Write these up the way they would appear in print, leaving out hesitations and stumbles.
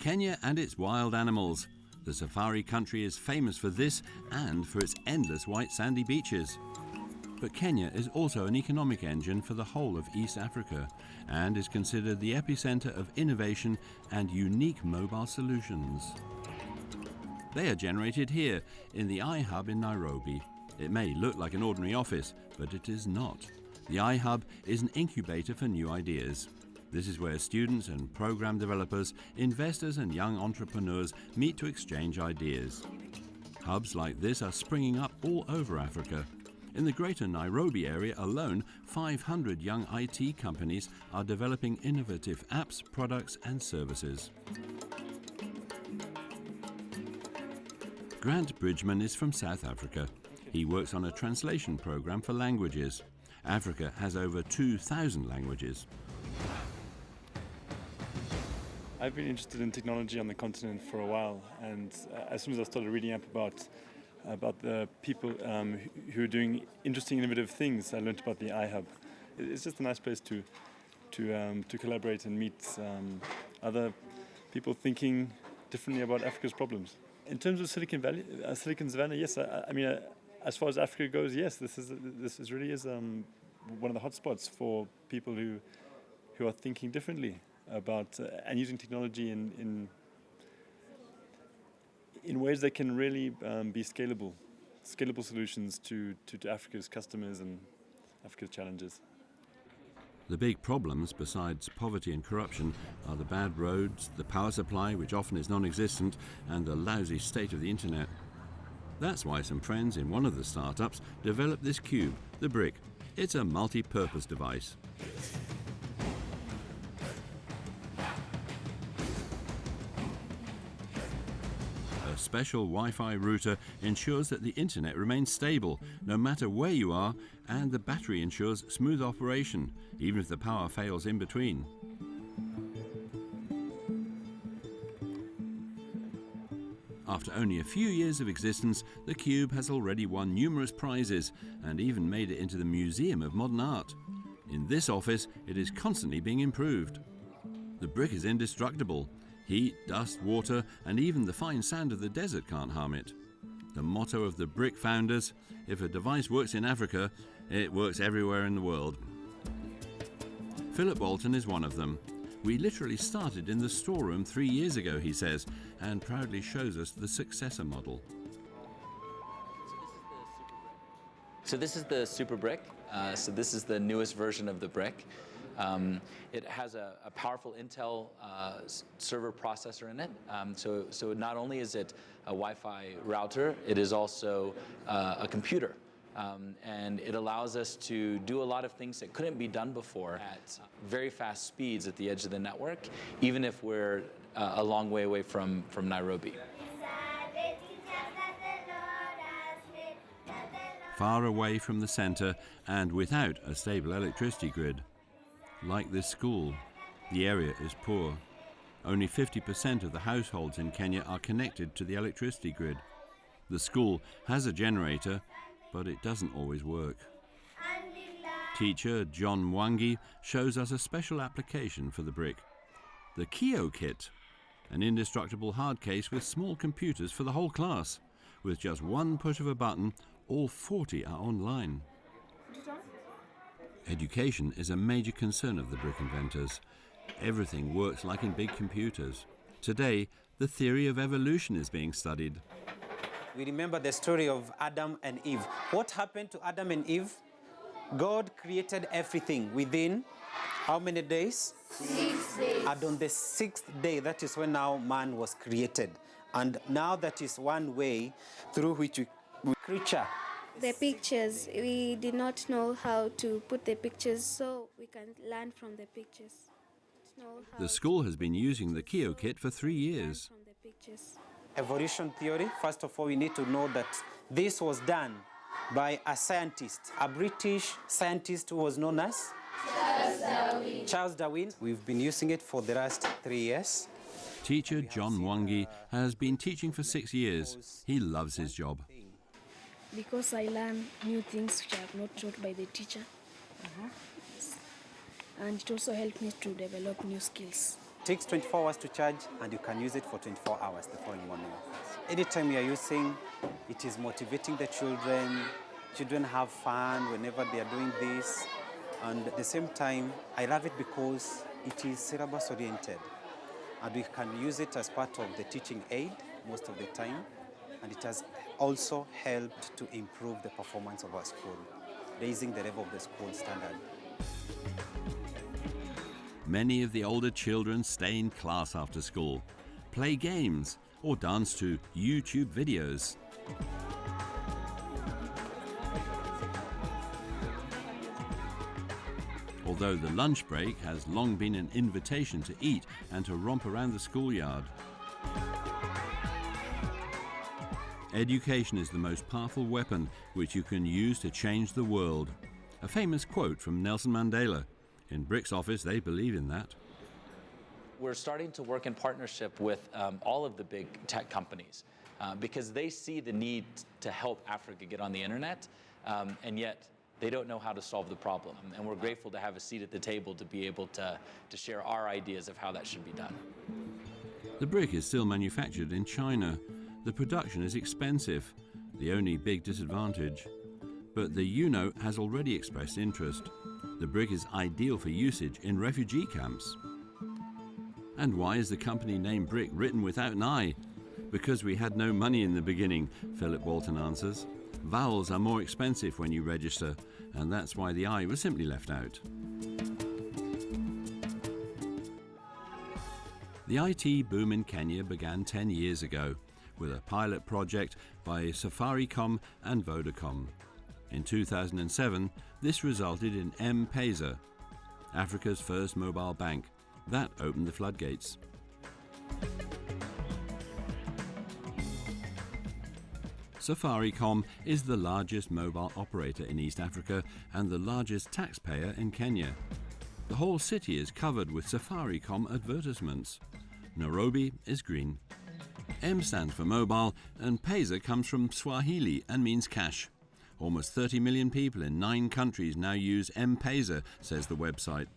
Kenya and its wild animals. The safari country is famous for this and for its endless white sandy beaches. But Kenya is also an economic engine for the whole of East Africa and is considered the epicenter of innovation and unique mobile solutions. They are generated here in the iHub in Nairobi. It may look like an ordinary office, but it is not. The iHub is an incubator for new ideas. This is where students and program developers, investors and young entrepreneurs meet to exchange ideas. Hubs like this are springing up all over Africa. In the greater Nairobi area alone, 500 young IT companies are developing innovative apps, products and services. Grant Bridgman is from South Africa. He works on a translation program for languages. Africa has over 2,000 languages. I've been interested in technology on the continent for a while, and as soon as I started reading up about the people who are doing interesting, innovative things, I learned about the iHub. It's just a nice place to collaborate and meet other people thinking differently about Africa's problems. In terms of Silicon Valley, Silicon Savannah, yes. I mean, as far as Africa goes, yes, this really is one of the hotspots for people who are thinking differently about and using technology in ways that can really be scalable solutions to Africa's customers and Africa's challenges. The big problems, besides poverty and corruption, are the bad roads, the power supply, which often is non-existent, and the lousy state of the internet. That's why some friends in one of the startups developed this cube, the brick. It's a multi-purpose device. A special Wi-Fi router ensures that the internet remains stable no matter where you are, and the battery ensures smooth operation, even if the power fails in between. After only a few years of existence, the Cube has already won numerous prizes and even made it into the Museum of Modern Art. In this office, it is constantly being improved. The brick is indestructible. Heat, dust, water, and even the fine sand of the desert can't harm it. The motto of the brick founders: if a device works in Africa, it works everywhere in the world. Philip Walton is one of them. We literally started in the storeroom 3 years ago, he says, and proudly shows us the successor model. So this is the super brick. So this is the newest version of the brick. It has a powerful Intel server processor in it. So not only is it a Wi-Fi router, it is also a computer. And it allows us to do a lot of things that couldn't be done before at very fast speeds at the edge of the network, even if we're a long way away from Nairobi. Far away from the centre and without a stable electricity grid. Like this school, the area is poor. Only 50% of the households in Kenya are connected to the electricity grid. The school has a generator, but it doesn't always work. Teacher John Mwangi shows us a special application for the brick. The Créée kit, an indestructible hard case with small computers for the whole class. With just one push of a button, all 40 are online. Education is a major concern of the brick inventors. Everything works like in big computers. Today, the theory of evolution is being studied. We remember the story of Adam and Eve. What happened to Adam and Eve? God created everything within how many days? 6 days. And on the 6th day, that is when now man was created. And now that is one way through which we creature. The pictures, we did not know how to put the pictures, so we can learn from the pictures. The school has been using the Créée kit for 3 years. From the pictures. Evolution theory, first of all, we need to know that this was done by a scientist, a British scientist who was known as Charles Darwin. We've been using it for the last 3 years. Teacher John Mwangi has been teaching for 6 years. He loves his job. Because I learn new things which I have not taught by the teacher. Yes. And it also helped me to develop new skills. takes 24 hours to charge, and you can use it for 24 hours the following morning. Anytime you're using, it is motivating the children. Children have fun whenever they are doing this. And at the same time, I love it because it is syllabus oriented. And we can use it as part of the teaching aid most of the time. And it has also helped to improve the performance of our school, raising the level of the school standard. Many of the older children stay in class after school, play games, or dance to YouTube videos. Although the lunch break has long been an invitation to eat and to romp around the schoolyard. Education is the most powerful weapon which you can use to change the world. A famous quote from Nelson Mandela. In BRIC's office, they believe in that. We're starting to work in partnership with all of the big tech companies because they see the need to help Africa get on the internet, and yet they don't know how to solve the problem. And we're grateful to have a seat at the table to be able to share our ideas of how that should be done. The brick is still manufactured in China. The production is expensive, the only big disadvantage. But the UNO has already expressed interest. The brick is ideal for usage in refugee camps. And why is the company name BRIC written without an I? Because we had no money in the beginning, Philip Walton answers. Vowels are more expensive when you register, and that's why the I was simply left out. The IT boom in Kenya began 10 years ago with a pilot project by Safaricom and Vodacom. In 2007, this resulted in M-Pesa, Africa's first mobile bank. That opened the floodgates. Safaricom is the largest mobile operator in East Africa and the largest taxpayer in Kenya. The whole city is covered with Safaricom advertisements. Nairobi is green. M stands for mobile, and Pesa comes from Swahili and means cash. Almost 30 million people in 9 countries now use M-Pesa, says the website.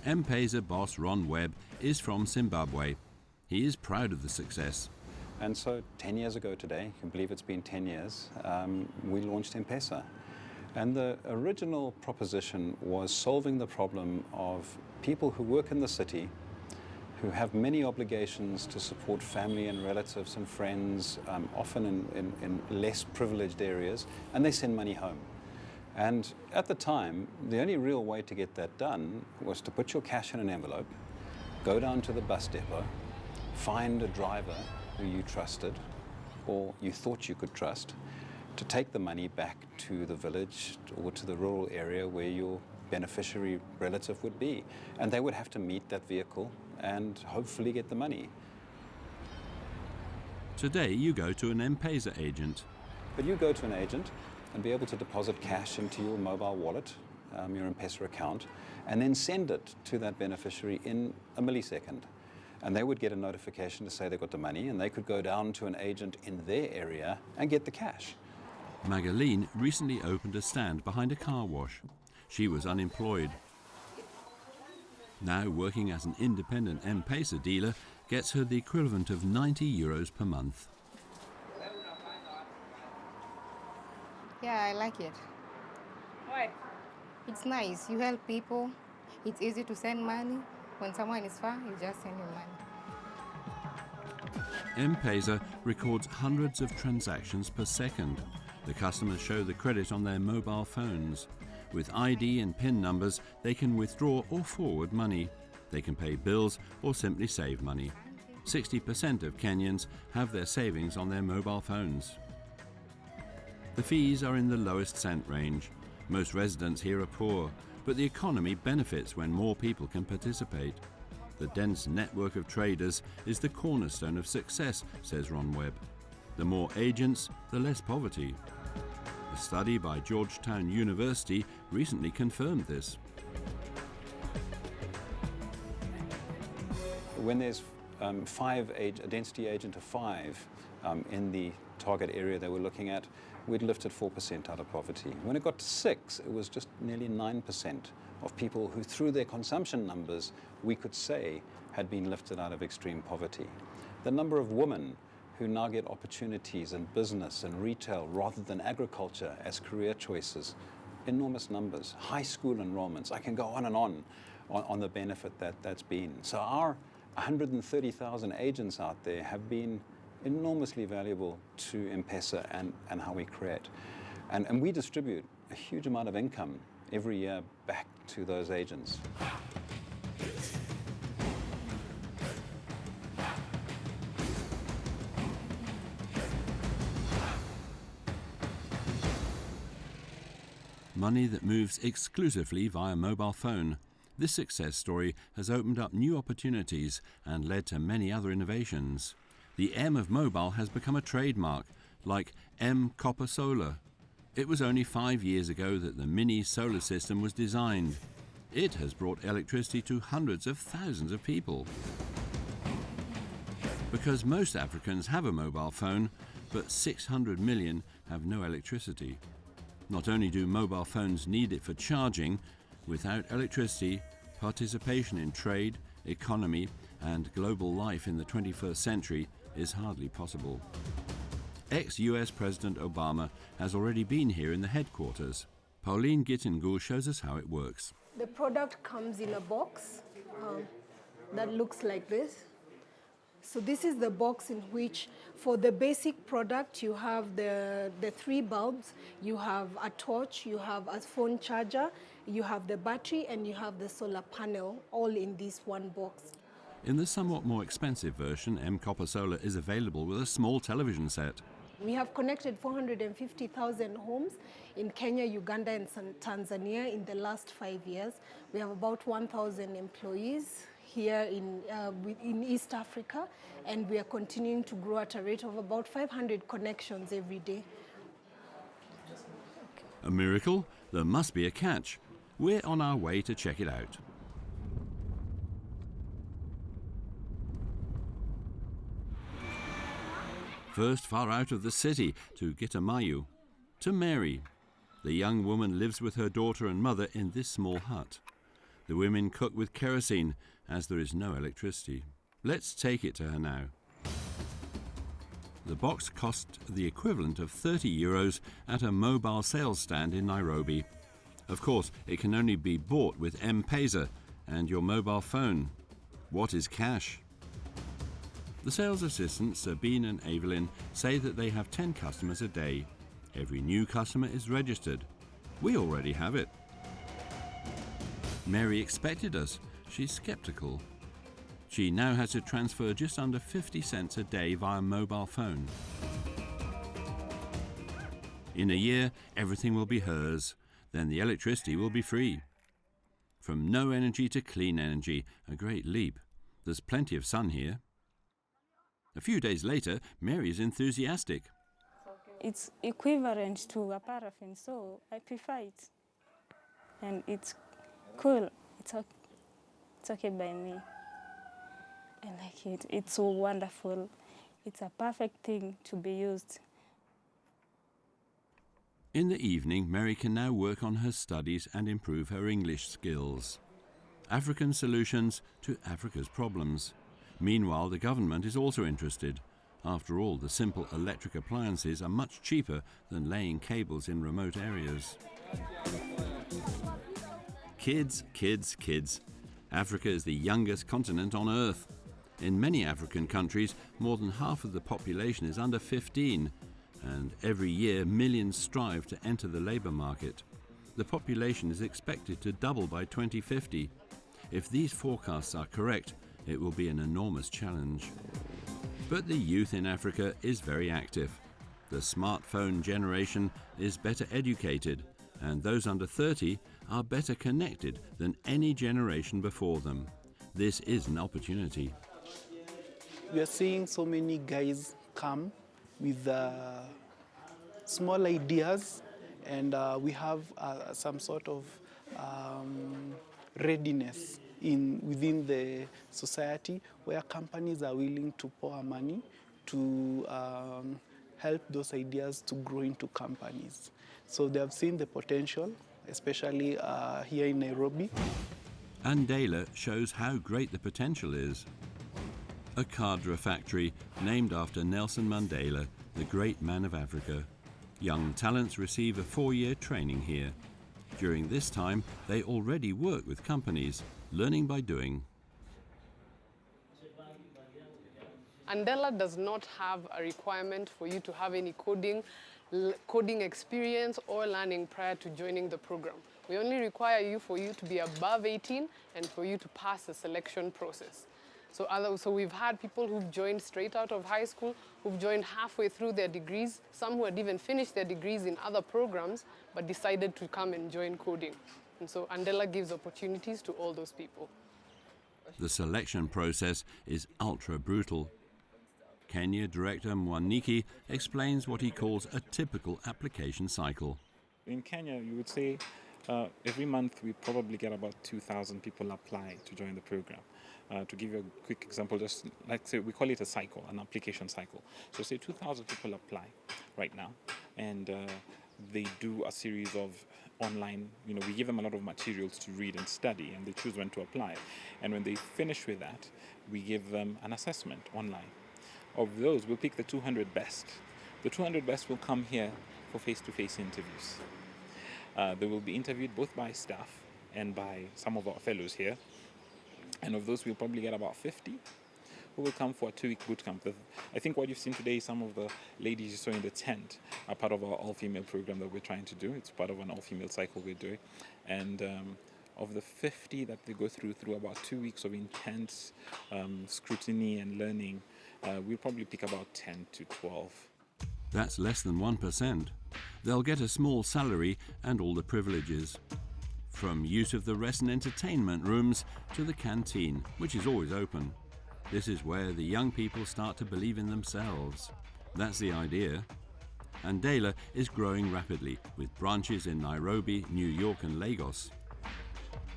M-Pesa boss Ron Webb is from Zimbabwe. He is proud of the success. And so 10 years ago today, you can believe it's been 10 years, we launched M-Pesa. And the original proposition was solving the problem of people who work in the city, who have many obligations to support family and relatives and friends, often in less privileged areas, and they send money home. And at the time, the only real way to get that done was to put your cash in an envelope, go down to the bus depot, find a driver who you trusted or you thought you could trust, to take the money back to the village or to the rural area where your beneficiary relative would be. And they would have to meet that vehicle and hopefully get the money. Today you go to an M-Pesa agent. But you go to an agent and be able to deposit cash into your mobile wallet, your M-Pesa account, and then send it to that beneficiary in a millisecond. And they would get a notification to say they got the money, and they could go down to an agent in their area and get the cash. Magdalene recently opened a stand behind a car wash. She was unemployed. Now working as an independent M-Pesa dealer gets her the equivalent of €90 per month. Yeah, I like it. Why? It's nice. You help people. It's easy to send money. When someone is far, you just send him money. M-Pesa records hundreds of transactions per second. The customers show the credit on their mobile phones. With ID and PIN numbers, they can withdraw or forward money. They can pay bills or simply save money. 60% of Kenyans have their savings on their mobile phones. The fees are in the lowest cent range. Most residents here are poor, but the economy benefits when more people can participate. The dense network of traders is the cornerstone of success, says Ron Webb. The more agents, the less poverty. A study by Georgetown University recently confirmed this. When there's a density agent of 5 in the target area they were looking at, we'd lifted 4% out of poverty. When it got to 6, it was just nearly 9% of people who, through their consumption numbers, we could say had been lifted out of extreme poverty. The number of women who now get opportunities in business and retail rather than agriculture as career choices, enormous numbers. High school enrollments, I can go on and on the benefit that's been. So our 130,000 agents out there have been enormously valuable to M-Pesa and how we create. And we distribute a huge amount of income every year back to those agents. Money that moves exclusively via mobile phone. This success story has opened up new opportunities and led to many other innovations. The M of mobile has become a trademark, like M Copper Solar. It was only 5 years ago that the mini solar system was designed. It has brought electricity to hundreds of thousands of people. Because most Africans have a mobile phone, but 600 million have no electricity. Not only do mobile phones need it for charging, without electricity, participation in trade, economy, and global life in the 21st century is hardly possible. Ex-US President Obama has already been here in the headquarters. Pauline Gittingu shows us how it works. The product comes in a box that looks like this. So this is the box in which, for the basic product, you have the 3 bulbs, you have a torch, you have a phone charger, you have the battery, and you have the solar panel, all in this one box. In the somewhat more expensive version, M Copper Solar is available with a small television set. We have connected 450,000 homes in Kenya, Uganda, and Tanzania in the last 5 years. We have about 1,000 employees here in East Africa, and we are continuing to grow at a rate of about 500 connections every day. A miracle? There must be a catch. We're on our way to check it out. First, far out of the city to Gitamayu, to Mary. The young woman lives with her daughter and mother in this small hut. The women cook with kerosene, as there is no electricity. Let's take it to her now. The box cost the equivalent of 30 euros at a mobile sales stand in Nairobi. Of course, it can only be bought with M-Pesa and your mobile phone. What is cash? The sales assistants, Sabine and Evelyn, say that they have 10 customers a day. Every new customer is registered. We already have it. Mary expected us. She's skeptical. She now has to transfer just under 50 cents a day via mobile phone. In a year, everything will be hers. Then the electricity will be free. From no energy to clean energy, a great leap. There's plenty of sun here. A few days later, Mary is enthusiastic. It's equivalent to a paraffin, so I prefer it. And it's cool. It's okay by me. I like it. It's so wonderful. It's a perfect thing to be used. In the evening, Mary can now work on her studies and improve her English skills. African solutions to Africa's problems. Meanwhile, the government is also interested. After all, the simple electric appliances are much cheaper than laying cables in remote areas. Kids, kids, kids. Africa is the youngest continent on Earth. In many African countries, more than half of the population is under 15, and every year millions strive to enter the labour market. The population is expected to double by 2050. If these forecasts are correct, it will be an enormous challenge. But the youth in Africa is very active. The smartphone generation is better educated, and those under 30 are better connected than any generation before them. This is an opportunity. We are seeing so many guys come with small ideas, and we have some sort of readiness within the society where companies are willing to pour money to help those ideas to grow into companies. So they have seen the potential, especially here in Nairobi. Andela shows how great the potential is. A Cadre factory named after Nelson Mandela, the great man of Africa. Young talents receive a 4-year training here. During this time, they already work with companies, learning by doing. Andela does not have a requirement for you to have any coding experience or learning prior to joining the program. We only require for you to be above 18 and for you to pass the selection process. So we've had people who've joined straight out of high school, who've joined halfway through their degrees, some who had even finished their degrees in other programs, but decided to come and join coding. And so Andela gives opportunities to all those people. The selection process is ultra brutal. Kenya director Mwaniki explains what he calls a typical application cycle. In Kenya, you would say every month we probably get about 2,000 people apply to join the program. To give you a quick example, just like say we call it a cycle, an application cycle. So say 2,000 people apply right now, and they do a series of online, we give them a lot of materials to read and study, and they choose when to apply. And when they finish with that, we give them an assessment online. Of those, we'll pick the 200 best. The 200 best will come here for face-to-face interviews. They will be interviewed both by staff and by some of our fellows here. And of those, we'll probably get about 50 who will come for a 2-week boot camp. I think what you've seen today, some of the ladies you saw in the tent are part of our all-female program that we're trying to do. It's part of an all-female cycle we're doing. And of the 50 that they go through about 2 weeks of intense scrutiny and learning, we'll probably pick about 10 to 12. That's less than 1%. They'll get a small salary and all the privileges. From use of the rest and entertainment rooms to the canteen, which is always open. This is where the young people start to believe in themselves. That's the idea. Andela is growing rapidly, with branches in Nairobi, New York and Lagos.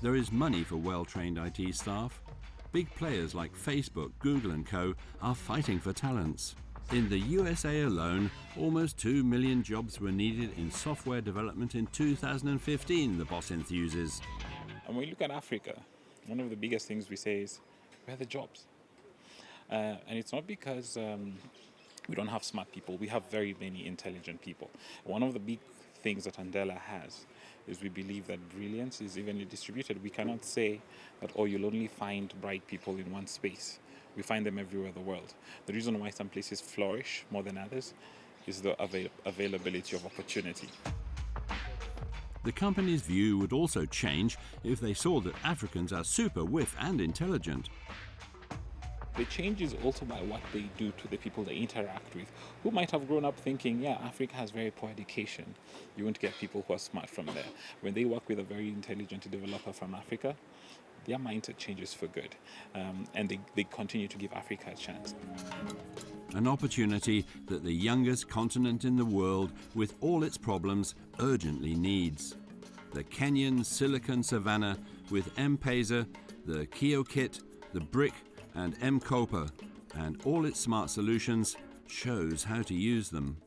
There is money for well-trained IT staff. Big players like Facebook, Google and Co. are fighting for talents. In the USA alone, almost 2 million jobs were needed in software development in 2015, the boss enthuses. And when we look at Africa, one of the biggest things we say is, where are the jobs? And it's not because we don't have smart people. We have very many intelligent people. One of the big things that Andela has is we believe that brilliance is evenly distributed. We cannot say that, you'll only find bright people in one space. We find them everywhere in the world. The reason why some places flourish more than others is the availability of opportunity. The company's view would also change if they saw that Africans are super whiff and intelligent. The change is also by what they do to the people they interact with, who might have grown up thinking, Africa has very poor education. You won't get people who are smart from there. When they work with a very intelligent developer from Africa, their mindset changes for good, and they continue to give Africa a chance. An opportunity that the youngest continent in the world, with all its problems, urgently needs. The Kenyan Silicon Savannah with M-Pesa, the KioKit, the Brick and M-Copa, and all its smart solutions shows how to use them.